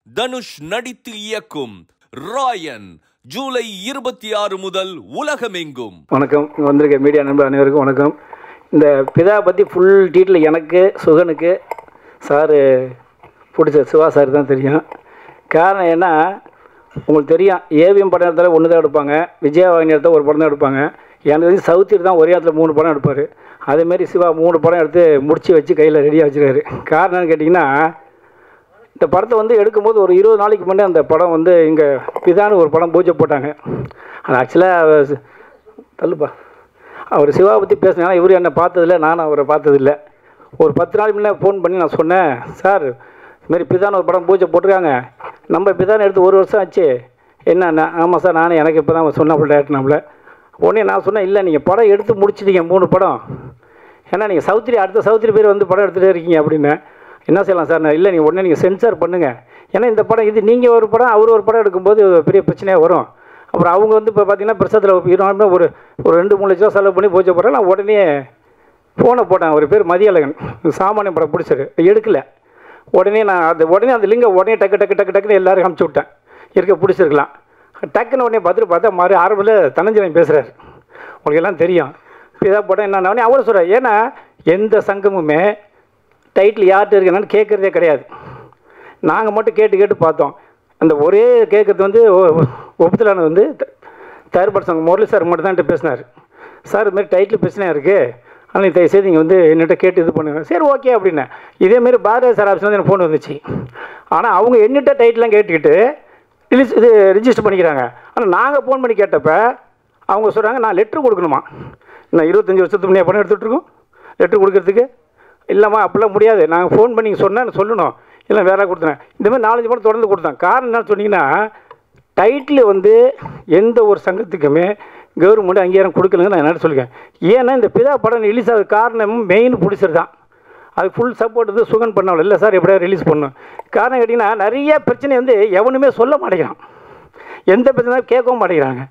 தனுஷ் நடித்து இயக்கும் ராயன் ஜூலை 26 முதல் உலகமெங்கும். வணக்கம், இங்கே வந்திருக்க மீடியா நண்பர் அனைவருக்கும் வணக்கம். இந்த பிதா பற்றி ஃபுல் டீட்டெயில் எனக்கு சுகனுக்கு சார் பிடிச்ச சிவா சார் தான் தெரியும். காரணம் ஏன்னா உங்களுக்கு தெரியும், ஏவிஎம் படம் எடுத்தாலும் ஒன்று தான் எடுப்பாங்க, விஜயவாகினி எடுத்தால் ஒரு படம் தான் எடுப்பாங்க. எனக்கு வந்து சவுத்திரி தான் ஒரே இடத்துல 3 படம் எடுப்பார். அதேமாரி சிவா 3 படம் எடுத்து முடித்து வச்சு கையில் ரெடியாக வச்சுருக்காரு. காரணம் என்னன்னு கேட்டிங்கன்னா, இந்த படத்தை வந்து எடுக்கும்போது ஒரு 20 நாளைக்கு முன்னே அந்த படம் வந்து இங்கே பிதான்னு ஒரு படம் பூஜை போட்டாங்க. அது ஆக்சுவலாக தள்ளுப்பா அவர் சிவா பற்றி பேசினா, இவர் என்னை பார்த்ததில்ல, நானும் அவரை பார்த்ததில்ல. ஒரு 10 நாள் முன்னே ஃபோன் பண்ணி நான் சொன்னேன், சார் இதுமாரி பிதான்னு ஒரு படம் பூஜை போட்டிருக்காங்க, நம்ம பிதான்னு எடுத்து 1 வருஷம் ஆச்சு. என்னண்ணா? ஆமாம் சார், நானும் எனக்கு இப்போ தான் சொன்னப்போ டேரக்ட் நம்மள உடனே நான் சொன்னேன், இல்லை நீங்கள் படம் எடுத்து முடிச்சிட்டீங்க 3 படம், ஏன்னா நீங்கள் சவுத்திரி அடுத்த சவுத்திரி பேர் வந்து படம் எடுத்துகிட்டே இருக்கீங்க அப்படின்னு. என்ன செய்யலாம் சார்? இல்லை நீங்கள் உடனே நீங்கள் சென்சார் பண்ணுங்கள், ஏன்னா இந்த படம் இது நீங்கள் ஒரு படம் அவர் ஒரு படம் எடுக்கும்போது பெரிய பிரச்சனையாக வரும். அப்புறம் அவங்க வந்து இப்போ பார்த்தீங்கன்னா பிரசத்தில் ஒரு 2-3 லட்சம் செலவு பண்ணி பூஜை போடுறேன். நான் உடனே ஃபோனை போட்டேன், அவர் பேர் மதியழகன், சாமானிய படம் பிடிச்சாரு, எடுக்கலை. உடனே நான் உடனே அந்த லிங்கை உடனே டக்குன்னு எல்லோரும் அமுச்சு விட்டேன், இருக்க பிடிச்சிருக்கலாம். டக்குன்னு உடனே பார்த்தா மாதிரி ஆரம்பத்தில் தனஞ்சயன் பேசுகிறார், உங்களுக்கு எல்லாம் தெரியும். பிதா படம் என்னன்னா அவரை சொல்கிறார். ஏன்னா எந்த சங்கமுமே டைட்டில் யார்கிட்ட இருக்குன்னு கேட்குறதே கிடையாது. நாங்கள் மட்டும் கேட்டு பார்த்தோம். அந்த ஒரே கேட்குறது வந்து ஒப்புதலான வந்து தயார்பட சங்கம் முரளி சார் மட்டும் தான் பேசினார். சார் இதுமாரி டைட்டில் பிரச்சனையாக இருக்குது, ஆனால் தயவுசெய்து நீங்கள் வந்து என்னிட்ட கேட்டு இது பண்ணுங்க. சரி ஓகே அப்படின்னேன். இதேமாரி பாரதிய சார் ஆஃபீஸ் வந்து எனக்கு ஃபோன் வந்துச்சு. ஆனால் அவங்க என்னிட்ட டைட்டிலாம் கேட்டுக்கிட்டு இது ரிஜிஸ்டர் பண்ணிக்கிறாங்க. ஆனால் நாங்கள் ஃபோன் பண்ணி கேட்டப்ப அவங்க சொல்கிறாங்க, நான் லெட்ரு கொடுக்கணுமா, நான் 25 வருஷத்துக்கு முன்னே பணம் எடுத்துகிட்ருக்கோம், லெட்ரு கொடுக்கறதுக்கு இல்லைம்மா அப்படிலாம் முடியாது, நாங்கள் ஃபோன் பண்ணி சொன்னால் சொல்லணும், இல்லை வேறு கொடுத்தேன். இந்தமாதிரி 4-5 படம் தொடர்ந்து கொடுத்தேன். காரணம் என்ன சொன்னீங்கன்னா, டைட்டில் வந்து எந்த ஒரு சங்கத்துக்குமே கவர்மெண்ட் அங்கீகாரம் கொடுக்கலன்னு நான் என்ன சொல்லுவேன். ஏன்னா இந்த பிதா படம் ரிலீஸ் ஆகுது காரணம் மெயின் பிடிச்சது தான். அது ஃபுல் சப்போர்ட் வந்து சுகன் பண்ணாலும் இல்லை சார் எப்படியா ரிலீஸ் பண்ணணும். காரணம் கேட்டிங்கன்னா, நிறைய பிரச்சனை வந்து எவனுமே சொல்ல மாட்டேங்கிறான், எந்த பிரச்சனை கேட்கவும் மாட்டேங்கிறாங்க.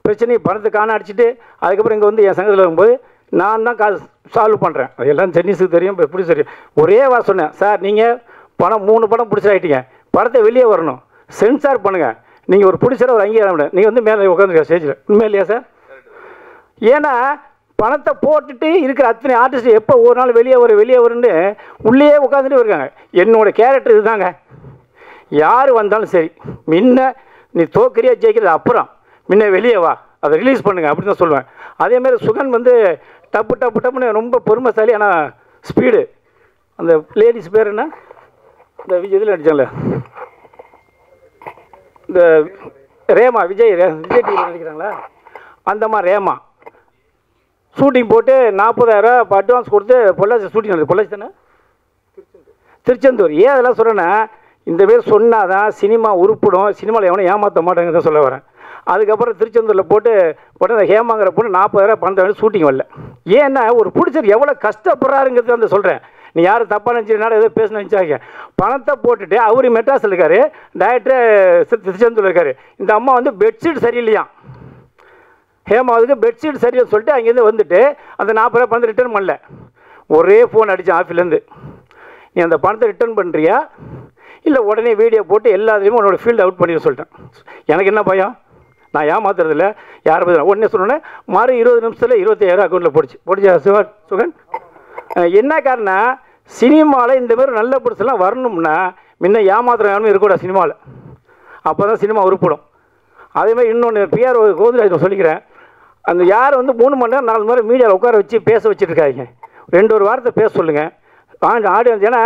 பிரச்சனையை பணத்தை காண அடிச்சுட்டு அதுக்கப்புறம் இங்கே வந்து என் சங்கத்தில் வரும்போது நான் தான் சால்வ் பண்ணுறேன். அது எல்லாம் சென்னிஸுக்கு தெரியும், இப்போ எப்படி தெரியும். ஒரே வாரம் சொன்னேன், சார் நீங்கள் படம் 3 படம் பிடிச்சிடாயிட்டீங்க, படத்தை வெளியே வரணும், சென்சார் பண்ணுங்கள், நீங்கள் ஒரு பிடிச்ச ஒரு அங்கீகாரம் விட, நீங்கள் வந்து மேலே உட்காந்துருக்க ஸ்டேஜில். உண்மை இல்லையா சார்? ஏன்னா பணத்தை போட்டுட்டு இருக்கிற அத்தனை ஆர்டிஸ்ட் எப்போ ஒரு நாள் வெளியே வருன்னு உள்ளே உட்காந்துட்டு இருக்காங்க. என்னோடய கேரக்டர் இதுதாங்க. யார் வந்தாலும் சரி, முன்ன நீ தோக்கிறியா ஜெயிக்கிறது அப்புறம், முன்ன வெளியே வா, அதை ரிலீஸ் பண்ணுங்க அப்படின்னு தான் சொல்லுவேன். அதேமாதிரி சுகன் வந்து டப்புன்னு ரொம்ப பொறுமைசாலி, ஆனால் ஸ்பீடு. அந்த லேடிஸ் பேர் என்ன, இந்த இதில் நடித்தாங்களே, இந்த ரேமா, விஜய் டிவியில் நடிக்கிறாங்களா, அந்த மாதிரி ரேமா ஷூட்டிங் போட்டு 40,000 அட்வான்ஸ் கொடுத்து பொள்ளாச்சி ஷூட்டிங் நடக்குது. பொள்ளாச்சி தானே, திருச்செந்தூர். ஏன் அதெல்லாம் சொல்கிறேன்னா, இந்த பேர் சொன்னால் தான் சினிமா உருப்பிடும், சினிமாவில் எவனை ஏமாற்ற மாட்டேங்க தான் சொல்ல வரேன். அதுக்கப்புறம் திருச்செந்தூரில் போட்டு அந்த ஹேமாங்கிற பொண்ணு 40,000 பணத்தை ஷூட்டிங் வரல. ஏன்னா ஒரு பிடிச்சது எவ்வளோ கஷ்டப்படுறாருங்கிறது வந்து சொல்கிறேன். நீ யாரும் தப்பாக நினச்சினாலும் ஏதோ பேச நினச்சாங்க. பணத்தை போட்டுட்டு அவர் மெட்ராஸில் இருக்கார், டைரக்டர் திருச்செந்தூரில் இருக்கார். இந்த அம்மா வந்து பெட்ஷீட் சரியில்லையா, ஹேமாவுக்கு பெட்ஷீட் சரியில்லைன்னு சொல்லிட்டு அங்கேருந்து வந்துட்டு அந்த 40,000 பணத்தை ரிட்டர்ன் பண்ணல. ஒரே ஃபோன் அடித்தேன் ஆஃபீஸ்லேருந்து, நீ அந்த பணத்தை ரிட்டர்ன் பண்ணுறியா இல்லை உடனே வீடியோ போட்டு எல்லாத்துலேயுமே உன்னோட ஃபீல்டு அவுட் பண்ணிட சொல்லிட்டேன். எனக்கு என்ன பயம், நான் ஏமாத்துறதில்ல, யாரை பற்றி உடனே சொன்னேன். மறு 20 நிமிஷத்தில் 25,000 அக்கௌண்ட்டில் போடுச்சா சுகன். என்ன காரணம், சினிமாவில் இந்தமாதிரி நல்ல புதுசெல்லாம் வரணும்னா முன்ன ஏமாத்துறவங்க யாரும் இருக்கக்கூடாது சினிமாவில், அப்போ தான் சினிமா உருப்படும். அதேமாதிரி இன்னொன்று பிஆர் கோவிந்தராஜ் சொல்லிக்கிறேன், அந்த யார் வந்து 3 மணி நேரம் 4 மணி நேரம் மீடியாவில் உட்கார வச்சு பேச வச்சுருக்காங்க, 2 வாரத்தை பேச சொல்லுங்கள் ஆடியன்ஸ். ஏன்னா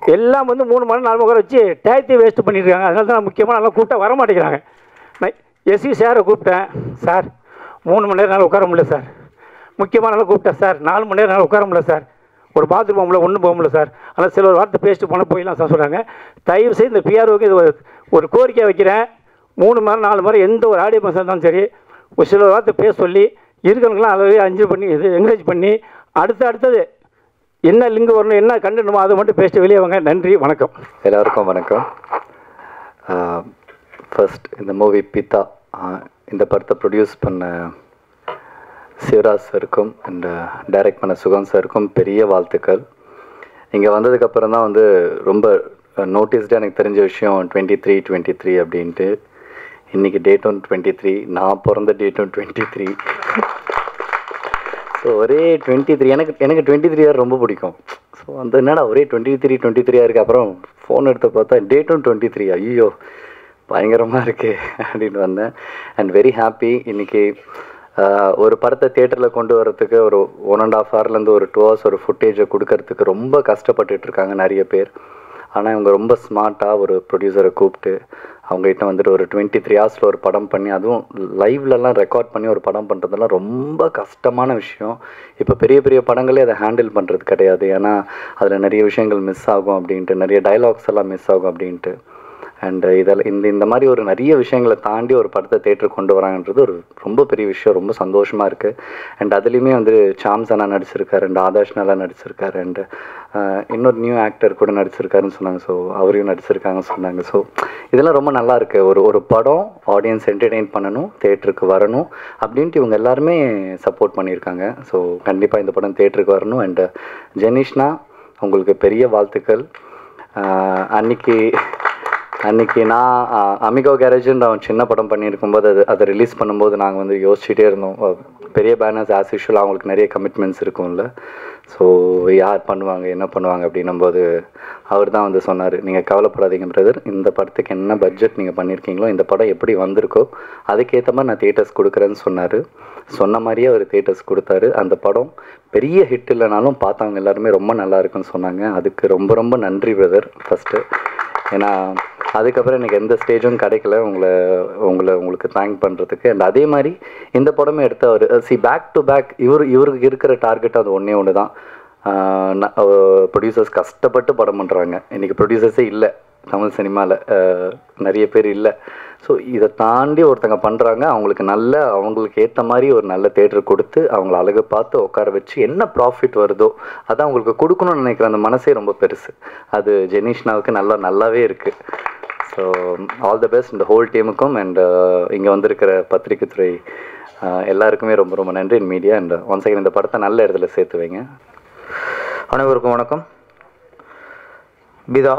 எல்லாம் வந்து 3 மணி நேரம் 4 உட்கார வச்சு டயத்தையும் வேஸ்ட்டு பண்ணியிருக்காங்க. அதனால தான் முக்கியமாக நல்லா கூப்பிட்டா வர மாட்டேங்கிறாங்க. நான் எஸ்சி சாரை கூப்பிட்டேன், சார் 3 மணி நேரம் உட்கார முடியல சார், முக்கியமாக நல்லா கூப்பிட்டேன் சார், 4 மணி நேரம் உட்கார முடியல சார், ஒரு பாத்ரூம் போக முடியல, ஒன்றும் போக முடியல சார், ஆனால் சில ஒரு வார்த்தை பேசிட்டு போனால் போயிடலாம் சார் சொல்கிறாங்க. தயவு செய்து இந்த பிஆர்ஓக்கு இது ஒரு கோரிக்கை வைக்கிறேன், 3 மணி நேரம் 4 மணி நேரம் எந்த ஒரு ஆடியோ பர்சன் இருந்தாலும் சரி ஒரு சில வார்த்தை பேச சொல்லி இருக்கிறவங்களாம் அளவே 5 பண்ணி இது என்கரேஜ் பண்ணி அடுத்தது என்ன லிங்க் வரணும் என்ன கண்டனுமோ அதை மட்டும் பேசிட்டு வெளியே வாங்க. நன்றி, வணக்கம். எல்லாருக்கும் வணக்கம். ஃபர்ஸ்ட் இந்த மூவி பிதா இந்த படத்தை ப்ரொடியூஸ் பண்ண சிவராஜ் சாருக்கும் அண்ட் டைரக்ட் பண்ண சுகன் சாருக்கும் பெரிய வாழ்த்துக்கள். இங்கே வந்ததுக்கப்புறம் தான் வந்து ரொம்ப நோட்டீஸ்டு எனக்கு தெரிஞ்ச விஷயம் 23 அப்படின்ட்டு. இன்றைக்கி டேட்டும் 23, நான் பிறந்த டேட்டும் 23. ஸோ ஒரே 23. எனக்கு 23 இயர் ரொம்ப பிடிக்கும். ஸோ அந்த என்னடா ஒரே 23 இருக்குது. அப்புறம் ஃபோன் எடுத்து பார்த்தா டேட்டும் 23. ஐயோ பயங்கரமாக இருக்குது அப்படின்னு வந்தேன். And very happy. இன்றைக்கி ஒரு படத்தை தியேட்டரில் கொண்டு வரத்துக்கு ஒரு 1.5 ஹவர்லேருந்து ஒரு 2 ஹவர்ஸ் ஒரு ஃபுட்டேஜை கொடுக்கறதுக்கு ரொம்ப கஷ்டப்பட்டுட்ருக்காங்க நிறைய பேர். ஆனால் இவங்க ரொம்ப ஸ்மார்ட்டாக ஒரு ப்ரொடியூசரை கூப்பிட்டு அவங்ககிட்ட வந்துட்டு ஒரு 23 ஹவர்ஸில் ஒரு படம் பண்ணி, அதுவும் லைவ்லலாம் ரெக்கார்ட் பண்ணி ஒரு படம் பண்ணுறதுலாம் ரொம்ப கஷ்டமான விஷயம். இப்போ பெரிய பெரிய படங்களே அதை ஹேண்டில் பண்ணுறது கிடையாது. ஏன்னா அதில் நிறைய விஷயங்கள் மிஸ் ஆகும் அப்படின்ட்டு, நிறைய டைலாக்ஸ் எல்லாம் மிஸ் ஆகும் அப்படின்ட்டு. அண்ட் இதில் இந்த மாதிரி ஒரு நிறைய விஷயங்களை தாண்டி ஒரு படத்தை தேட்டருக்கு கொண்டு வராங்கன்றது ஒரு ரொம்ப பெரிய விஷயம். ரொம்ப சந்தோஷமாக இருக்குது. அண்ட் அதுலேயுமே வந்து சாம்ஸ் அண்ணா நடிச்சிருக்காரு, அண்ட் ஆதாஷ் நல்லா நடிச்சிருக்காரு, அண்டு இன்னொரு நியூ ஆக்டர் கூட நடிச்சிருக்காருன்னு சொன்னாங்க. ஸோ அவரையும் நடிச்சிருக்காங்கன்னு சொன்னாங்க. ஸோ இதெல்லாம் ரொம்ப நல்லா இருக்குது. ஒரு படம் ஆடியன்ஸ் என்டர்டெயின் பண்ணணும், தேட்டருக்கு வரணும் அப்படின்ட்டு இவங்க எல்லாருமே சப்போர்ட் பண்ணியிருக்காங்க. ஸோ கண்டிப்பாக இந்த படம் தேட்டருக்கு வரணும். அண்டு ஜெனிஷ்னா உங்களுக்கு பெரிய வாழ்த்துக்கள். அன்றைக்கி நான் அமிகோ கேரேஜுன்ற அவன் சின்ன படம் பண்ணியிருக்கும்போது அதை ரிலீஸ் பண்ணும்போது நாங்கள் வந்து யோசிச்சுட்டே இருந்தோம். பெரிய பேனர்ஸ் ஆஸ் யூஷுவல் அவங்களுக்கு நிறைய கமிட்மெண்ட்ஸ் இருக்கும்ல. ஸோ யார் பண்ணுவாங்க என்ன பண்ணுவாங்க அப்படின்னும்போது அவர் தான் வந்து சொன்னார், நீங்கள் கவலைப்படாதீங்க பிரதர், இந்த படத்துக்கு என்ன பட்ஜெட் நீங்கள் பண்ணியிருக்கீங்களோ, இந்த படம் எப்படி வந்திருக்கோ அதுக்கேற்ற மாதிரி நான் தியேட்டர்ஸ் கொடுக்குறேன்னு சொன்னார். சொன்ன மாதிரியே அவர் தியேட்டர்ஸ் கொடுத்தாரு. அந்த படம் பெரிய ஹிட் இல்லைனாலும் பார்த்தவங்க எல்லாருமே ரொம்ப நல்லா இருக்குன்னு சொன்னாங்க. அதுக்கு ரொம்ப ரொம்ப நன்றி பிரதர் ஃபஸ்ட்டு. ஏன்னா அதுக்கப்புறம் எனக்கு எந்த ஸ்டேஜும் கிடைக்கல உங்களுக்கு தேங்க் பண்ணுறதுக்கு. அண்ட் அதே மாதிரி இந்த படமே எடுத்து அவர் பேக் டு பேக் இவருக்கு இருக்கிற டார்கெட் அது ஒன்று தான். ப்ரொடியூசர்ஸ் கஷ்டப்பட்டு படம் பண்ணுறாங்க. இன்றைக்கி ப்ரொடியூசர்ஸே இல்லை தமிழ் சினிமாவில், நிறைய பேர் இல்லை. ஸோ இதை தாண்டி ஒருத்தங்க பண்ணுறாங்க. அவங்களுக்கு ஏற்ற மாதிரி ஒரு நல்ல தேட்டர் கொடுத்து அவங்கள அழகு பார்த்து உட்கார வச்சு என்ன ப்ராஃபிட் வருதோ அதை அவங்களுக்கு கொடுக்கணும்னு நினைக்கிற அந்த மனசே ரொம்ப பெருசு. அது ஜெனிஷ்னாவுக்கு நல்லாவே இருக்குது. ஸோ ஆல் த பெஸ்ட் இந்த ஹோல் டீமுக்கும். அண்ட் இங்கே வந்திருக்கிற பத்திரிகை துறை எல்லாருக்குமே ரொம்ப ரொம்ப நன்றி. மீடியா அண்ட் ஒன்ஸ் அகைன் இந்த படத்தை நல்ல இடத்துல சேர்த்து வைங்க. அனைவருக்கும் வணக்கம். பிதா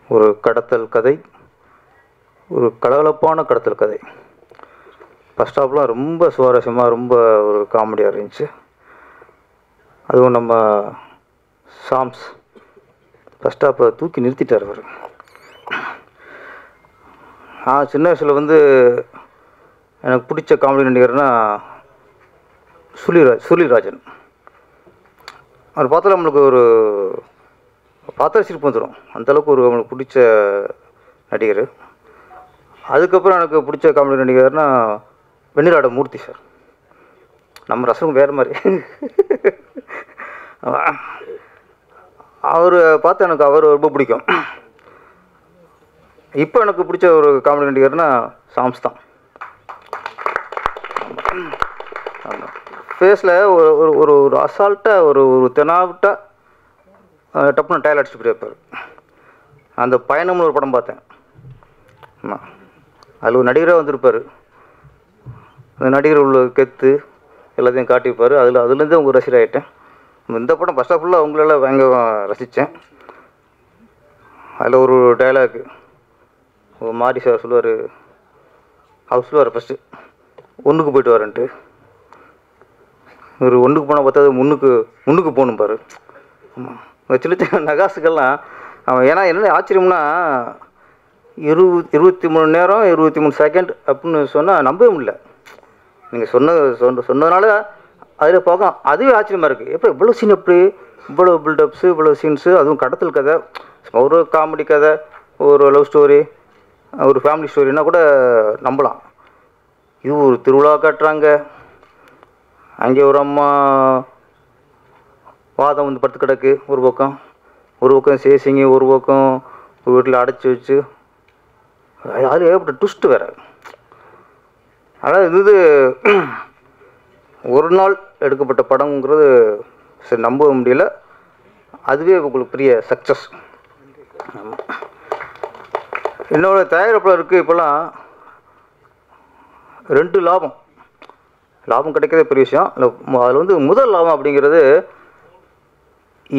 ஒரு கடத்தல் கதை, ஒரு கலகலப்பான கடத்தல் கதை. ஃபஸ்ட் ஹாஃப்லாம் ரொம்ப சுவாரஸ்யமாக ரொம்ப ஒரு காமெடியாக இருந்துச்சு. அதுவும் நம்ம சாம்ஸ் ஃபஸ்ட் ஹாஃபை தூக்கி நிறுத்திட்டார் அவர். சின்ன வயசில் வந்து எனக்கு பிடிச்ச காமெடி நடிகர்னா சுருளிராஜன். அவர் பார்த்தாலும் நம்மளுக்கு ஒரு பார்த்தா சிரிப்பு வந்துடும். அந்தளவுக்கு ஒரு நம்மளுக்கு பிடிச்ச நடிகர். அதுக்கப்புறம் எனக்கு பிடிச்ச காமெடி நடிகர்னா வெண்ணிலாட மூர்த்தி சார். நம்ம ரசம் வேறு மாதிரி. அவர் பார்த்து எனக்கு அவர் ரொம்ப பிடிக்கும். இப்போ எனக்கு பிடிச்ச ஒரு காமெடி நடிகர்னா சாம்ஸ் தான். ஃபேஸில் ஒரு ஒரு ஒரு அசால்ட்டாக ஒரு தெனாவிட்டாக டப்புன்னு டயல் அடிச்சுட்டு போயிருப்பார். அந்த பயணம்னு ஒரு படம் பார்த்தேன். ஆமாம், அதில் ஒரு நடிகராக வந்திருப்பார். அந்த நடிகர் உள்ள கெத்து எல்லாத்தையும் காட்டியிருப்பார். அதுலேருந்து அவங்க ரசிகர் ஆகிட்டேன். இந்த படம் ஃபஸ்ட் ஆஃப் ஃபுல்லாக அவங்களெல்லாம் பயங்கர ரசித்தேன். அதில் ஒரு டைலாக் மாரி சார் சொல்லுவார். அவர் சொல்லுவார் ஃபஸ்ட்டு ஒன்றுக்கு போய்ட்டு வரேன்ட்டு. ஒரு ஒன்றுக்கு போனால் பார்த்தா முன்னுக்கு போகணும் பாரு. ஆமாம், சின்ன சின்ன நகாசுக்கெல்லாம் அவன் ஏன்னா என்ன ஆச்சரியம்னா 23 நேரம் 23 செகண்ட் அப்படின்னு சொன்னால் நம்பவே முடியல. நீங்கள் சொன்னதுனால அதில் பார்க்க அதுவே ஆச்சரியமாக இருக்குது. எப்போ இவ்வளோ சீன், எப்படி இவ்வளோ பில்டப்ஸு, இவ்வளோ சீன்ஸு, அதுவும் கடத்தல் கதை, ஒரு காமெடி கதை, ஒரு லவ் ஸ்டோரி, ஒரு ஃபேமிலி ஸ்டோரினா கூட நம்பலாம். இது ஒரு திருவிழா காட்டுறாங்க. அங்கே ஒரு அம்மா வாதம் வந்து படுத்து கிடக்கு ஒரு பக்கம் சேசிங்க, ஒரு பக்கம் ஒரு வீட்டில் அடைச்சி வச்சு, அது ஏற்பட்ட ட்விஸ்ட்டு வேறு. அதாவது இது ஒரு நாள் எடுக்கப்பட்ட படங்கிறது சரி நம்ப முடியல. அதுவே உங்களுக்கு பெரிய சக்ஸஸ். என்னோட தயாரிப்பாளருக்கு இப்போல்லாம் 2 லாபம் கிடைக்கிறதே பெரிய விஷயம். அதில் வந்து முதல் லாபம் அப்படிங்கிறது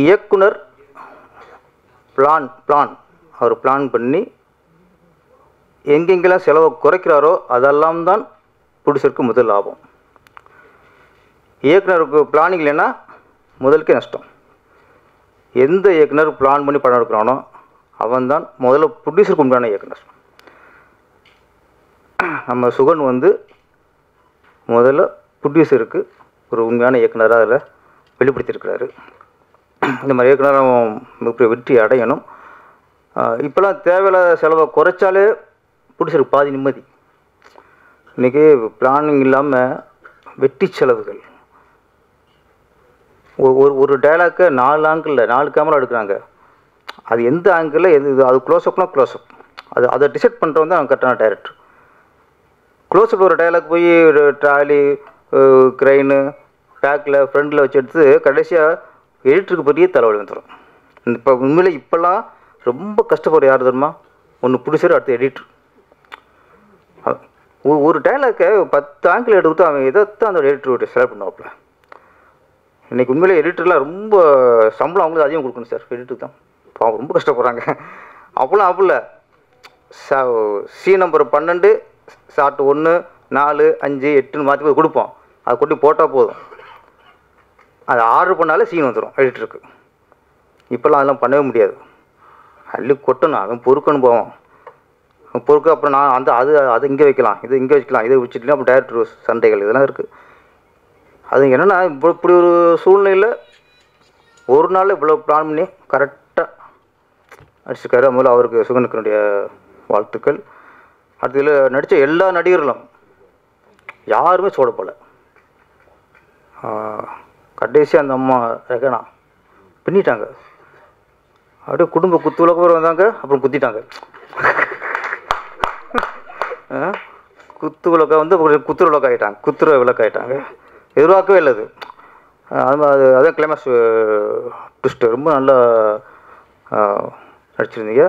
இயக்குனர் பிளான் அவர் பிளான் பண்ணி எங்கெங்கெல்லாம் செலவை குறைக்கிறாரோ அதெல்லாம் தான் ப்ரொடியூசருக்கு முதல் லாபம். இயக்குனருக்கு பிளானிங் இல்லைன்னா முதலுக்கே நஷ்டம். எந்த இயக்குனர் பிளான் பண்ணி படம் எடுக்கிறானோ அவன் தான் முதல்ல ப்ரொடியூசருக்கு உண்டான இயக்குனர். நம்ம சுகன் வந்து முதல்ல ப்ரொடியூசருக்கு ஒரு உண்மையான இயக்குனராக அதில் வெளிப்படுத்தியிருக்கிறாரு. இந்த மாதிரி இயக்குனர் மிகப்பெரிய வெற்றி அடையணும். இப்போலாம் தேவையில்லாத செலவை குறைச்சாலே ப்ரொடியூசருக்கு பாதி நிம்மதி. இன்றைக்கி பிளானிங் இல்லாமல் வெட்டி செலவுகள். ஒரு டைலாக்கை 4 ஆங்கிளில் 4 கேமரா எடுக்கிறாங்க. அது எந்த ஆங்கிளில் அது க்ளோஸ்அப்னா க்ளோஸ்அப் அதை டிசைட் பண்ணுறவங்க தான் கரெக்டான டைரக்டர். க்ளோஸ்அப் ஒரு டைலாக் போய் ஒரு ட்ராலி க்ரைனு பேக்கில் ஃப்ரண்டில் வச்சு எடுத்து கடைசியாக எடிட்டருக்கு பெரிய தலைவலி வந்துடும். இப்போ உண்மையிலே இப்போல்லாம் ரொம்ப கஷ்டப்படுற யார் தெரியுமா? ஒன்று ப்ரொடியூசர், அடுத்து எடிட்டர். ஒரு டைலாக்கை 10 ஆங்கிள் எடுத்துட்டு அவன் எதைத்தான் அந்த எடிட்டர் செலக்ட் பண்ணுவாப்பில். இன்றைக்கி உண்மையிலே எடிட்டர்லாம் ரொம்ப சம்பளம் அவங்களுக்கு அதிகம் கொடுக்கணும் சார். எடிட்டர் தான் அவங்க ரொம்ப கஷ்டப்படுறாங்க. அப்போல்லாம் சீன் நம்பர் 12 ஷார்ட் 1 4 5 8 மாற்றி போய் கொடுப்போம். அதை கொட்டி போட்டால் போதும். அதை ஆர்டர் பண்ணாலே சீன் வந்துடும் எடிட்டருக்கு. இப்போல்லாம் அதெல்லாம் பண்ணவே முடியாது. அள்ளி கொட்டணும், அவன் பொறுக்கணும் போவான். பொறுக்க அப்புறம் நான் அதை இங்கே வைக்கலாம், இதை இங்கே வைக்கலாம், இதை வச்சுட்டுனா அப்புறம் டைரக்டர் சண்டைகள் இதெல்லாம் இருக்குது. அது என்னென்னா இப்படி ஒரு சூழ்நிலையில் ஒரு நாள் இவ்வளோ பிளான் பண்ணி கரெக்டாக அடிச்சிருக்காரு. முதல்ல அவருக்கு சுகனுக்குனுடைய வாழ்த்துக்கள். அடுத்த இதில் நடித்த எல்லா நடிகர்களும் யாருமே சோட போல. கடைசி அந்த அம்மா ரெகனா பின்னிட்டாங்க. அப்படியே குடும்ப குத்து விளக்கு வந்தாங்க, அப்புறம் குத்திட்டாங்க. குத்து விளக்கை வந்து குத்துற விளக்கு ஆகிட்டாங்க, குத்துற விளக்கு ஆகிட்டாங்க. எதிர்பார்க்கவே இல்லை அது. அதான் கிளைமேக்ஸ் ட்விஸ்ட்டு ரொம்ப நல்லா நடிச்சிருந்தீங்க.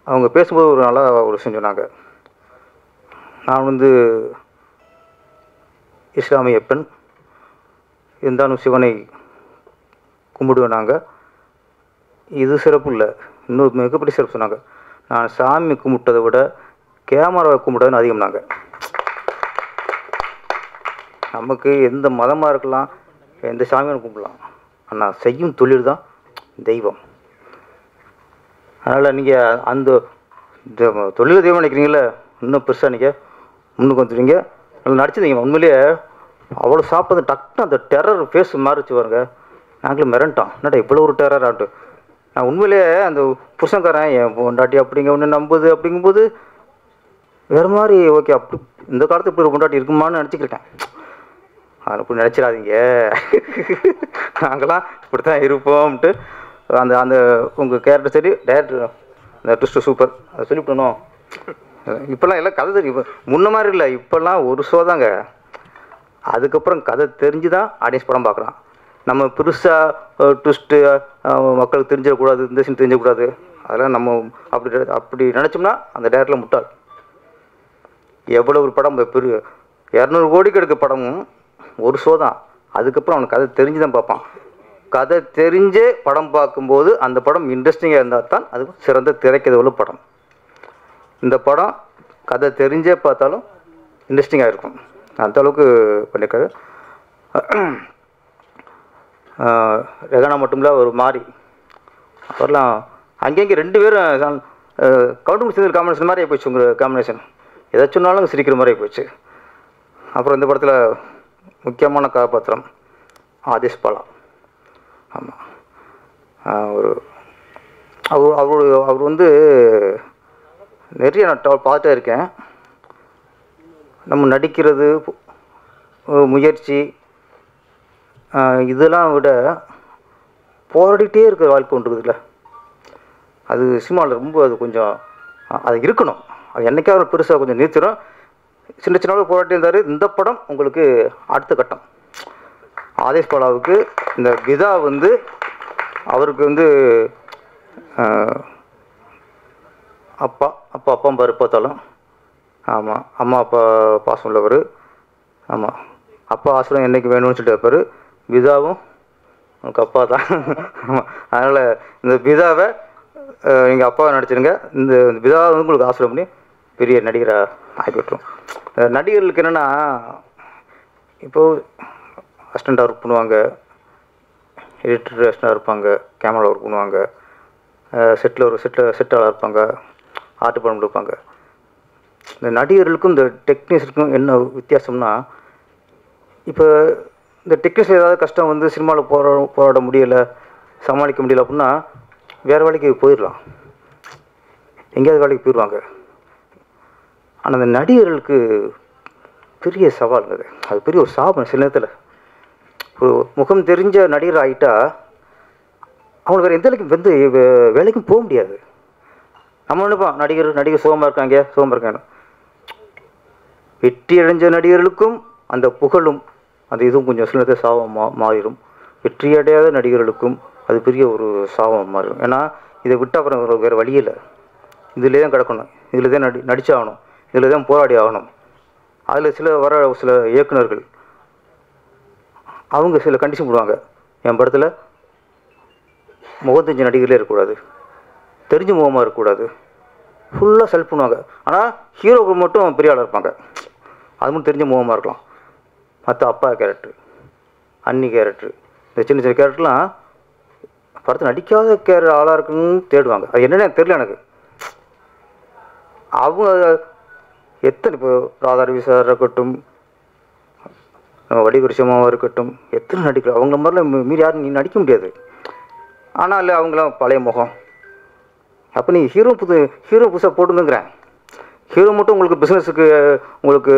அவங்க பேசும்போது ஒரு நல்லா ஒரு விஷயம் சொன்னாங்க. நான் வந்து இஸ்லாமிய பெண் இருந்தாலும் சிவனை கும்பிடுவேன். நாங்கள் இது சிறப்பு இல்லை, இன்னொரு மிகப்பெரிய சிறப்பு சொன்னாங்க. நான் சாமி கும்பிட்டதை விட கேமராவை கும்பிட்டதுன்னு அதிகம். நாங்கள் நமக்கு எந்த மதமாக இருக்கலாம், எந்த சாமியும் கும்பிடலாம், ஆனால் செய்யும் தொழில் தான் தெய்வம். அதனால் நீங்கள் அந்த தொழிலை தெய்வம் நினைக்கிறீங்களே, இன்னும் பெருசாக நீங்கள் முன்னுக்கு வந்துடுவீங்க. நல்லா நடிச்சிருந்தீங்க. உண்மையிலேயே அவ்வளோ சாப்பிட்றது டக்குன்னு அந்த டெரர் ஃபேஸ் மாறிச்சு பாருங்க. நாங்களும் மிரண்டோம், என்னடா இவ்வளோ ஒரு டெரர் ஆட்டு. நான் உண்மையிலேயே அந்த புருஷன்காரன் என் பொண்டாட்டி அப்படிங்க ஒன்று நம்புது அப்படிங்கும்போது வேறு மாதிரி ஓகே, அப்படி இந்த காலத்தில் இப்படி ஒரு பொண்டாட்டி இருக்குமான்னு நினச்சிக்கிருக்கேன். அதை இப்படி நினச்சிடாதீங்க, நாங்களாம் இப்படி தான் இருப்போம்ட்டு. அந்த அந்த உங்கள் கேரக்டர் சரி, டேரக்டர் அந்த ட்விஸ்ட்டு சூப்பர், அதை சொல்லிவிட்டணும். இப்போல்லாம் எல்லாம் கதை தெரியும், முன்ன மாதிரி இல்லை. இப்போல்லாம் ஒரு ஷோ தாங்க. அதுக்கப்புறம் கதை தெரிஞ்சு தான் ஆடியன்ஸ் படம் பார்க்குறான். நம்ம பெருசாக ட்விஸ்ட்டு மக்களுக்கு தெரிஞ்சிடக்கூடாது, இந்த சீன் தெரிஞ்சக்கூடாது, அதெல்லாம் நம்ம அப்படி நினச்சோம்னா அந்த டேரக்டரில் முட்டாள். எவ்வளோ ஒரு படம் பெரிய 200 கோடிக்கு எடுக்க படமும் ஒரு ஷோ தான். அதுக்கப்புறம் அவனுக்கு கதை தெரிஞ்சு தான் பார்ப்பான். கதை தெரிஞ்சே படம் பார்க்கும்போது அந்த படம் இன்ட்ரெஸ்டிங்காக இருந்தால் தான் அது சிறந்த திரைக்கதை படம். இந்த படம் கதை தெரிஞ்சே பார்த்தாலும் இன்ட்ரெஸ்டிங்காக இருக்கும். அந்த அளவுக்கு பண்ணியிருக்காரு. ரெகானா மட்டும் இல்லை, ஒரு மாதிரி அவரெல்லாம் அங்கேயும் 2 பேரும் கவுண்டர் சேர்ந்து காம்பினேஷன் மாதிரி போச்சு. உங்கள் காம்பினேஷன் எதாச்சும் சொன்னாலும் சிரிக்கிற மாதிரி போச்சு. அப்புறம் இந்த படத்தில் முக்கியமான கதாபாத்திரம் ஆதேஷ் பாலா. ஆமாம், அவர் வந்து நிறைய நான் பார்த்துட்டே இருக்கேன். நம்ம நடிக்கிறது, முயற்சி, இதெல்லாம் விட போராடிட்டே இருக்கிற வாழ்க்கை ஒன்று இருக்குதுல்ல, அது சினிமாவில் ரொம்ப அது கொஞ்சம் அது இருக்கணும். அது என்றைக்காவது அவர் பெருசாக கொஞ்சம் நிறுத்திடும். சின்ன சின்ன போராட்டி இருந்தார். இந்த படம் உங்களுக்கு அடுத்த கட்டம். ஆதேஷ் பாலாவுக்கு இந்த விதா வந்து அவருக்கு வந்து அப்பா பாரு பார்த்தாலும், ஆமாம், அம்மா அப்பா பாசம் உள்ளவர். ஆமாம், அப்பா ஆசிரியம் என்றைக்கு வேணும்னு சொல்லிட்டு வைப்பார். விதாவும் உனக்கு அப்பா தான். ஆமாம், அதனால் இந்த விதாவை எங்கள் அப்பாவை நடிச்சிருங்க, இந்த விதா வந்து உங்களுக்கு ஆசிரியம் பண்ணி பெரிய நடிகராக ஆக்கி விட்டுரும். நடிகர்களுக்கு என்னென்னா, இப்போது அசிஸ்டண்ட்டாக ஒர்க் பண்ணுவாங்க, எடிட்டர் அசிஸ்டண்டாக இருப்பாங்க, கேமரா ஒர்க் பண்ணுவாங்க, செட்டாளாக இருப்பாங்க, ஆர்ட் டிபார்ட்மெண்ட் இருப்பாங்க. இந்த நடிகர்களுக்கும் இந்த டெக்னீஷியனுக்கும் என்ன வித்தியாசம்னா, இப்போ இந்த டெக்னீஷியன் ஏதாவது கஷ்டம் வந்து சினிமாவில் போராட முடியலை, சமாளிக்க முடியல அப்படின்னா வேறு வேலைக்கு போயிடலாம், எங்கேயாவது வேலைக்கு போயிடுவாங்க. ஆனால் அந்த நடிகர்களுக்கு பெரிய சவால் அது பெரிய ஒரு சாபம். சில நேரத்தில் ஒரு முகம் தெரிஞ்ச நடிகர் ஆகிட்டா அவங்களுக்கு வேறு எந்த வேலைக்கும் போக முடியாது. நம்ம நினைப்போம் நடிகர் சுகமாக இருக்காங்க. வெற்றி அடைஞ்ச நடிகர்களுக்கும் அந்த புகழும் அந்த இதுவும் கொஞ்சம் சில நேரத்தில் சாபம் மாறிடும். வெற்றி அடையாத நடிகர்களுக்கும் அது பெரிய ஒரு சாபம் மாறிடும். ஏன்னா இதை விட்டு அப்புறம் வேறு வழி இல்லை, இதிலே தான் கிடக்கணும், இதில் தான் நடிச்சாகணும், இதில் தான் போராடி ஆகணும். அதில் சில இயக்குனர்கள் அவங்க சில கண்டிஷன் போடுவாங்க. என் படத்தில் முகம் தெரிஞ்ச நடிகர்களே இருக்கக்கூடாது, தெரிஞ்ச முகமாக இருக்கக்கூடாது, ஃபுல்லாக செலக்ட் பண்ணுவாங்க. ஆனால் ஹீரோக்கள் மட்டும் பெரிய ஆளாக இருப்பாங்க, அது மட்டும் தெரிஞ்ச முகமாக இருக்கலாம். மற்ற அப்பா கேரக்டர், அண்ணி கேரக்டர், இந்த சின்ன சின்ன கேரக்டர்லாம் படத்தை நடிக்காத ஆளாக இருக்குன்னு தேடுவாங்க. அது என்னென்னு தெரியல எனக்கு. அவங்க எத்தனை இப்போ ராதா ரவி சார் இருக்கட்டும், நம்ம வடிவரிசமாவாக இருக்கட்டும், எத்தனை நடிக்கிறோம் அவங்கள மாதிரிலாம் மீறி யாரும் நீ நடிக்க முடியாது. ஆனால் அவங்களாம் பழைய முகம். அப்போ நீ ஹீரோ புதுசாக போட்டுங்கிறேன். ஹீரோ மட்டும் உங்களுக்கு பிஸ்னஸுக்கு உங்களுக்கு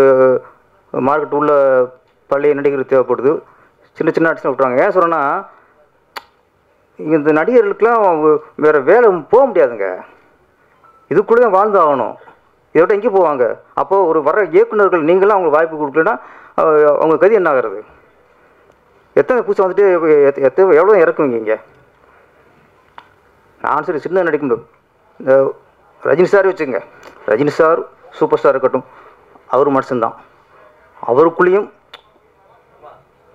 மார்க்கெட் உள்ள பழைய நடிகர் தேவைப்படுது, சின்ன சின்ன ஆர்டிஸ்ட் விட்டுறாங்க. ஏன் சொல்கிறேன்னா, இந்த நடிகர்களுக்கெல்லாம் வேறு வேலை போக முடியாதுங்க, இதுக்குள்ளே தான் வாழ்ந்து ஆகணும். இதோட எங்கே போவாங்க? அப்போது ஒரு வர இயக்குநர்கள் நீங்களாம் அவங்களுக்கு வாய்ப்பு கொடுக்கலன்னா அவங்க கதி என்ன ஆகிறது? எத்தனை புதுசாக வந்துட்டு எவ்வளோ இறக்குவீங்க இங்கே? நான் சரி சின்ன நடிக்க முடியும். இந்த ரஜினி சார் வச்சுங்க, ரஜினி சார் சூப்பர் ஸ்டார் இருக்கட்டும், அவர் மனுஷன்தான், அவருக்குள்ளேயும்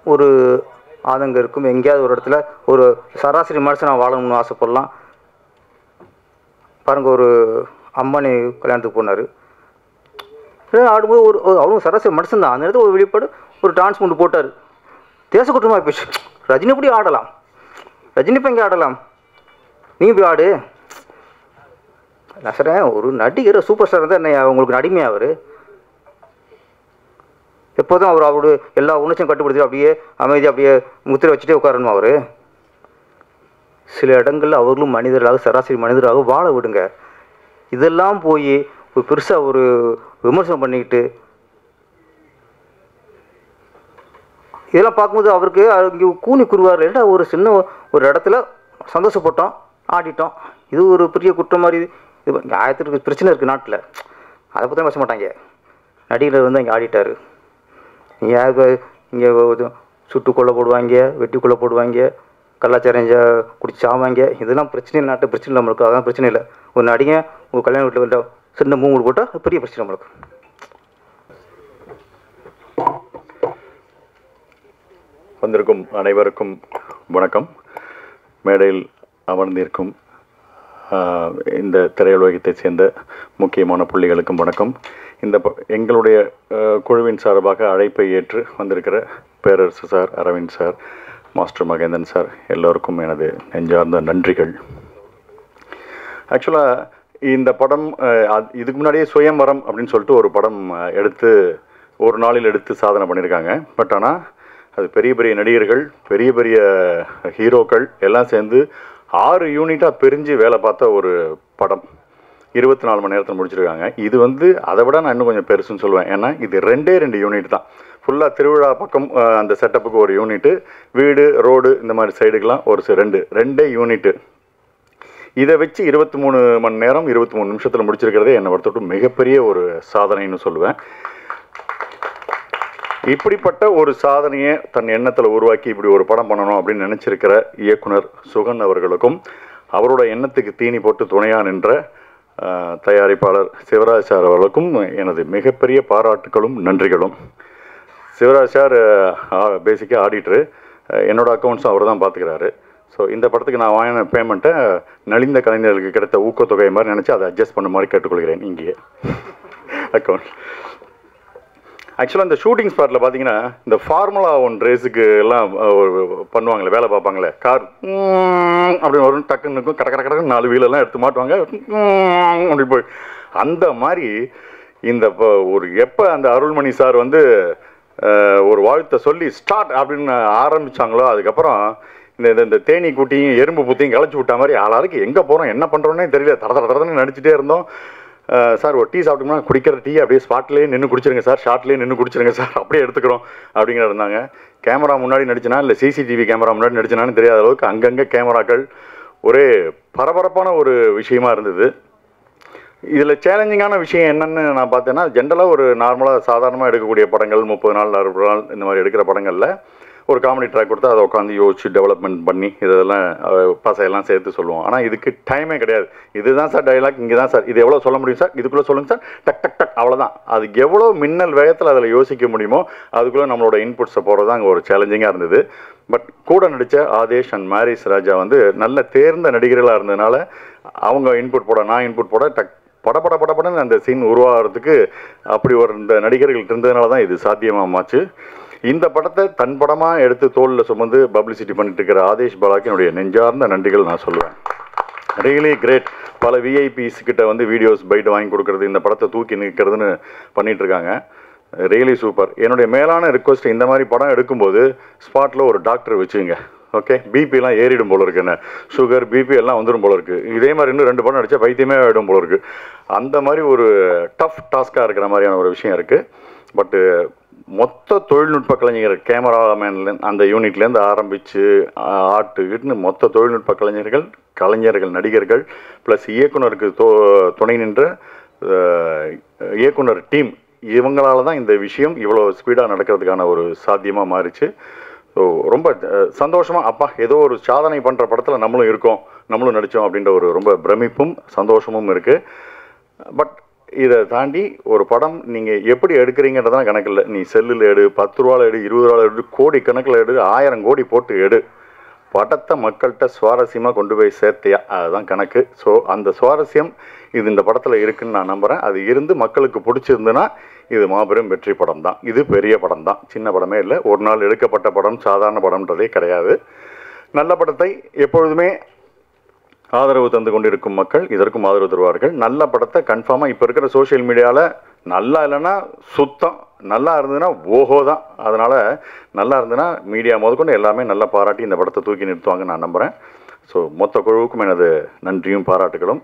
ஒரு ஆதங்கம் இருக்கும். எங்கேயாவது ஒரு இடத்துல ஒரு சராசரி மனுஷனாக வாழணும்னு ஆசைப்படலாம். பாருங்கள், ஒரு அம்பானி கல்யாணத்துக்கு போனார், ஆடும்போது அவரும் சராசரி மனுஷன்தான். அந்த நேரத்தில் ஒரு வெளிப்பாடு ஒரு டான்ஸ் மூண்டு போட்டார், தேசக்குற்றமாக போயிடுச்சு. ரஜினி எப்படி ஆடலாம்? ரஜினி இப்போ எங்கே ஆடலாம்? நீங்கள் போய் ஆடு. நான் சொல்கிறேன், ஒரு நடிகர் சூப்பர் ஸ்டார் தான் என்ன உங்களுக்கு அடிமையாக? அவர் எப்போதும் அவரோட எல்லா உணர்ச்சியும் கட்டுப்படுத்தி அப்படியே அமைதியாக அப்படியே முத்திரை வச்சுட்டே உட்காரணுமா? அவர் சில இடங்களில் அவர்களும் மனிதர்களாக சராசரி மனிதராக வாழ விடுங்க. இதெல்லாம் போய் ஒரு பெருசாக ஒரு விமர்சனம் பண்ணிக்கிட்டு இதெல்லாம் பார்க்கும்போது அவருக்கு இங்கே கூனி குருவார். ஏன்னா ஒரு சின்ன ஒரு இடத்துல சந்தோஷப்பட்டோம், ஆடிட்டோம், இது ஒரு பெரிய குற்றம் மாதிரி. இது ஆயிரத்துக்கு பிரச்சனை இருக்குது நாட்டில், அதை பற்றி பேச மாட்டாங்க. நடிகர் வந்து இங்கே ஆடிட்டார், இங்கே சுட்டு கொல்ல போடுவாங்க, வெட்டி கொல்ல போடுவாங்க, கலாச்சாரம் குடிச்சு ஆவாங்க. இதெல்லாம் பிரச்சனை நாட்டு பிரச்சனை நம்மளுக்கு. அதெல்லாம் பிரச்சனை இல்லை. ஒரு நடிகை உங்கள் கல்யாண வீட்டில் சின்ன மூணு போட்டால் பெரிய பிரச்சனை நம்மளுக்கு. வந்திருக்கும் அனைவருக்கும் வணக்கம். மேடையில் அமர்ந்திருக்கும் இந்த திரையுலகத்தை சேர்ந்த முக்கியமான புள்ளிகளுக்கும் வணக்கம். எங்களுடைய குழுவின் சார்பாக அழைப்பை ஏற்று வந்திருக்கிற Perarasu sir, Arvind sir, master Mahendran sir எல்லோருக்கும் எனது நெஞ்சார்ந்த நன்றிகள். ஆக்சுவலாக இந்த படம் இதுக்கு முன்னாடியே சுயம்வரம் அப்படின்னு சொல்லிட்டு ஒரு படம் எடுத்து ஒரு நாளில் எடுத்து சாதனை பண்ணியிருக்காங்க. பட் ஆனால் அது பெரிய பெரிய நடிகர்கள், பெரிய பெரிய ஹீரோக்கள் எல்லாம் சேர்ந்து 6 யூனிட்டாக பிரிஞ்சு வேலை பார்த்த ஒரு படம் 24 மணி நேரத்தில் முடிச்சிருக்காங்க. இது வந்து அதை விட நான் இன்னும் கொஞ்சம் பெருசுன்னு சொல்லுவேன். ஏன்னா இது 2 யூனிட் தான். ஃபுல்லாக திருவிழா பக்கம் அந்த செட்டப்புக்கு ஒரு யூனிட்டு, வீடு ரோடு இந்த மாதிரி சைடுக்கெலாம் ஒரு 2 யூனிட்டு. இதை வச்சு 23 மணி நேரம் 23 நிமிஷத்தில் முடிச்சிருக்கிறதே என்னை பொறுத்தவரைக்கும் மிகப்பெரிய ஒரு சாதனைன்னு சொல்லுவேன். இப்படிப்பட்ட ஒரு சாதனையை தன் எண்ணத்தில் உருவாக்கி இப்படி ஒரு படம் பண்ணணும் அப்படின்னு நினச்சிருக்கிற இயக்குனர் சுகன் அவர்களுக்கும், அவரோட எண்ணத்துக்கு தீனி போட்டு துணையாக நின்ற தயாரிப்பாளர் சிவராஜ் சார் அவர்களுக்கும் எனது மிகப்பெரிய பாராட்டுகளும் நன்றிகளும். சிவராஜ் சார் பேசிக்காக ஆடிட்டரு, என்னோடய அக்கௌண்ட்ஸும் அவர் தான் பார்த்துக்கிறாரு. ஸோ இந்த படத்துக்கு நான் வாங்கின பேமெண்ட்டை நலிந்த கலைஞர்களுக்கு கிடைத்த ஊக்கத்தொகை மாதிரி நினச்சி அதை அட்ஜஸ்ட் பண்ண மாதிரி கேட்டுக்கொள்கிறேன் இங்கேயே அக்கௌண்ட். ஆக்சுவலாக இந்த ஷூட்டிங் ஸ்பாட்டில் பார்த்தீங்கன்னா இந்த ஃபார்முலா 1 ரேஸுக்கு எல்லாம் பண்ணுவாங்களே, வேலை பார்ப்பாங்களே, கார் அப்படின்னு வரும், டக்குன்னு இருக்கும், கடற்கடன்னு 4 வீலெல்லாம் எடுத்து மாட்டுவாங்க அப்படி போய். அந்த மாதிரி இந்த ஒரு எப்போ அந்த அருள்மணி சார் வந்து ஒரு வாழ்த்தை சொல்லி ஸ்டார்ட் அப்படின்னு ஆரம்பித்தாங்களோ, அதுக்கப்புறம் இந்த தேனி குட்டியும் எறும்பு புத்தியும் களைச்சி விட்டா மாதிரி ஆளாருக்கு எங்கே போகிறோம் என்ன பண்ணுறோன்னே தெரியல, தடன்னு நடிச்சிட்டே இருந்தோம். சார் ஒரு டீ சாப்பிட்டோம்னா குடிக்கிற டீ அப்படியே ஸ்பாட்லேயே நின்று குடிச்சிருங்க சார், ஷார்ட்லேயே நின்று குடிச்சிருங்க சார், அப்படியே எடுத்துக்கிறோம் அப்படிங்கிற இருந்தாங்க. கேமரா முன்னாடி நடிச்சினா இல்லை சிசிடிவி கேமரா முன்னாடி நடிச்சினான்னு தெரியாத அளவுக்கு அங்கங்கே கேமராக்கள் ஒரே பரபரப்பான ஒரு விஷயமா இருந்தது. இதில் சேலஞ்சிங்கான விஷயம் என்னென்னு நான் பார்த்தேன்னா, ஜென்ரலாக ஒரு நார்மலாக சாதாரணமாக எடுக்கக்கூடிய படங்கள் 30 நாள் 60 நாள் இந்த மாதிரி எடுக்கிற படங்களில் ஒரு காமெடி ட்ராக் கொடுத்து அதை உட்காந்து யோசிச்சு டெவலப்மெண்ட் பண்ணி இதெல்லாம் பசையெல்லாம் சேர்த்து சொல்லுவோம். ஆனால் இதுக்கு டைமே கிடையாது. இதுதான் சார் டைலாக், இங்கே தான் சார், இது எவ்வளோ சொல்ல முடியும் சார், இதுக்குள்ளே சொல்லுங்கள் சார், டக் டக் டக், அவ்வளோதான். அதுக்கு எவ்வளோ மின்னல் வேகத்தில் அதில் யோசிக்க முடியுமோ அதுக்குள்ளே நம்மளோட இன்புட்ஸை போகிறது அங்கே ஒரு சேலஞ்சிங்காக இருந்தது. பட் கூட நடித்த ஆதேஷ் அண்ட் மாரிஸ் ராஜா வந்து நல்ல தேர்ந்த நடிகர்களாக இருந்ததுனால அவங்க இன்புட் போட நான் இன்புட் போட டக் படப்படன்னு அந்த சீன் உருவாகிறதுக்கு அப்படி ஒரு இந்த நடிகர்கள் இருந்ததுனால தான் இது சாத்தியமாச்சு. இந்த படத்தை தன் படமாக எடுத்து தோளில் சுமந்து பப்ளிசிட்டி பண்ணிட்டு இருக்கிற ஆதேஷ் பாலாக்கு என்னுடைய நெஞ்சார்ந்த நன்றிகள் நான் சொல்லுவேன். Really great. பல விஐபிஸ் கிட்ட வந்து வீடியோஸ் பைட் வாங்கி கொடுக்கறது, இந்த படத்தை தூக்கி நிற்கிறதுன்னு பண்ணிட்டு இருக்காங்க. Really super. என்னுடைய மேலான ரிக்வஸ்ட், இந்த மாதிரி படம் எடுக்கும்போது ஸ்பாட்டில் ஒரு டாக்டர் வச்சுங்க. ஓகே, பிபிலாம் ஏறிடும் போல இருக்கு, என்ன சுகர் பிபி எல்லாம் வந்துடும் போல இருக்குது. இதே மாதிரி இன்னும் 2 படம் அடித்தா பைத்தியமே ஆகிடும் போல இருக்குது. அந்த மாதிரி ஒரு டஃப் டாஸ்காக இருக்கிற மாதிரியான ஒரு விஷயம் இருக்குது. பட்டு மொத்த தொழில்நுட்ப கலைஞர், கேமராமேன்ல அந்த யூனிட்லேருந்து ஆரம்பித்து ஆட்டுக்கிட்டுன்னு மொத்த தொழில்நுட்ப கலைஞர்கள் நடிகர்கள் ப்ளஸ் இயக்குனருக்கு துணை நின்ற இயக்குனர் டீம், இவங்களால தான் இந்த விஷயம் இவ்வளோ ஸ்பீடாக நடக்கிறதுக்கான ஒரு சாத்தியமாக மாறிச்சு. ஸோ ரொம்ப சந்தோஷமாக, அப்பா ஏதோ ஒரு சாதனை பண்ணுற படத்தில் நம்மளும் இருக்கோம், நம்மளும் நடித்தோம் அப்படின்ற ஒரு ரொம்ப பிரமிப்பும் சந்தோஷமும் இருக்குது. பட் இதை தாண்டி ஒரு படம் நீங்கள் எப்படி எடுக்கிறீங்கன்றதான் கணக்கு இல்லை. நீ செல்லில் எடு, 10 ரூபாவில் எடு, 20 ரூபாவில் எடு, கோடி கணக்கில் எடு, 1000 கோடி போட்டு எடு, படத்தை மக்கள்கிட்ட சுவாரஸ்யமாக கொண்டு போய் சேர்த்தியா, அதுதான் கணக்கு. ஸோ அந்த சுவாரஸ்யம் இது இந்த படத்தில் இருக்குதுன்னு நான் நம்புகிறேன். அது இருந்து மக்களுக்கு பிடிச்சிருந்துன்னா இது மாபெரும் வெற்றி படம் தான். இது பெரிய படம் தான், சின்ன படமே இல்லை. ஒரு நாள் எடுக்கப்பட்ட படம், சாதாரண படம்ன்றதே கிடையாது. நல்ல படத்தை எப்பொழுதுமே ஆதரவு தந்து கொண்டிருக்கும் மக்கள் இதற்கும் ஆதரவு தருவார்கள். நல்ல படத்தை கன்ஃபார்மாக இப்போ இருக்கிற சோஷியல் மீடியாவில் நல்லா இல்லைன்னா சுத்தம், நல்லா இருந்ததுன்னா ஓஹோ தான். அதனால் நல்லா இருந்ததுன்னா மீடியா முதற்கொண்டு எல்லாமே நல்லா பாராட்டி இந்த படத்தை தூக்கி நிறுத்துவாங்க நான் நம்புகிறேன். ஸோ மொத்த குழுவுக்கும் எனது நன்றியும் பாராட்டுகளும்.